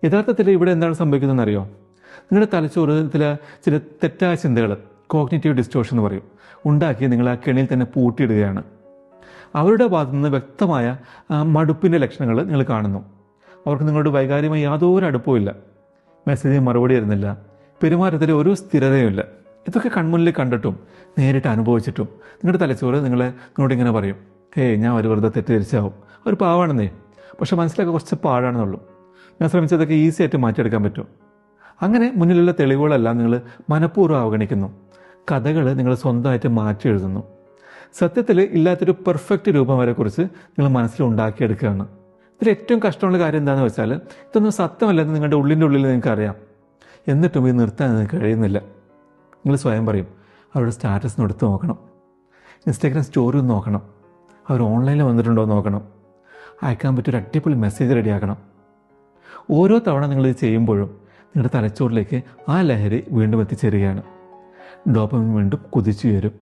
യഥാർത്ഥത്തിൽ ഇവിടെ എന്താണ് സംഭവിക്കുന്നതെന്ന് അറിയോ? നിങ്ങളുടെ തലച്ചോറിൽ ചില തെറ്റായ ചിന്തകൾ, കോഗ്നിറ്റീവ് ഡിസ്റ്റോർഷൻ എന്ന് പറയും, ഉണ്ടാക്കി നിങ്ങൾ ആ കെണിയിൽ തന്നെ പൂട്ടിയിടുകയാണ്. അവരുടെ ഭാഗത്തു നിന്ന് വ്യക്തമായ മടുപ്പിൻ്റെ ലക്ഷണങ്ങൾ നിങ്ങൾ കാണുന്നു. അവർക്ക് നിങ്ങളോട് വൈകാരികമായി യാതൊരു അടുപ്പവുമില്ല, മെസ്സേജിന് മറുപടി തരുന്നില്ല, പെരുമാറ്റത്തിൽ ഒരു സ്ഥിരതയുമില്ല. ഇതൊക്കെ കൺമുന്നിൽ കണ്ടിട്ടും നേരിട്ട് അനുഭവിച്ചിട്ടും നിങ്ങളുടെ തലച്ചോറ് നിങ്ങളോട് ഇങ്ങനെ പറയും, ഞാൻ ഒരു വെറുതെ തെറ്റിദ്ധരിച്ചാവും, ഒരു പാവാണെന്നേ, പക്ഷെ മനസ്സിലാക്കുക കുറച്ച് പാഴാണെന്നുള്ളൂ. ഞാൻ ശ്രമിച്ചതൊക്കെ ഈസി ആയിട്ട് മാറ്റിയെടുക്കാൻ പറ്റും. അങ്ങനെ മുന്നിലുള്ള തെളിവുകളെല്ലാം നിങ്ങൾ മനഃപൂർവ്വം അവഗണിക്കുന്നു. കഥകൾ നിങ്ങൾ സ്വന്തമായിട്ട് മാറ്റി എഴുതുന്നു. സത്യത്തിൽ ഇല്ലാത്തൊരു പെർഫെക്റ്റ് രൂപം വരെക്കുറിച്ച് നിങ്ങൾ മനസ്സിൽ ഉണ്ടാക്കിയെടുക്കുകയാണ്. ഇതിൽ ഏറ്റവും കഷ്ടമുള്ള കാര്യം എന്താണെന്ന് വെച്ചാൽ, ഇതൊന്നും സത്യമല്ലെന്ന് നിങ്ങളുടെ ഉള്ളിൽ നിങ്ങൾക്ക് അറിയാം. എന്നിട്ടും ഇത് നിർത്താൻ നിങ്ങൾക്ക് കഴിയുന്നില്ല. നിങ്ങൾ സ്വയം പറയും, അവരുടെ സ്റ്റാറ്റസ് എടുത്ത് നോക്കണം, ഇൻസ്റ്റാഗ്രാം സ്റ്റോറി ഒന്ന് നോക്കണം, അവർ ഓൺലൈനിൽ വന്നിട്ടുണ്ടോ എന്ന് നോക്കണം, അയക്കാൻ പറ്റിയൊരു അടിപൊളി മെസ്സേജ് റെഡിയാക്കണം. ഓരോ തവണ നിങ്ങളിത് ചെയ്യുമ്പോഴും നിങ്ങളുടെ തലച്ചോറിലേക്ക് ആ ലഹരി വീണ്ടും എത്തിച്ചേരുകയാണ്. ഡോപ്പമിൻ വീണ്ടും കുതിച്ചു വരും.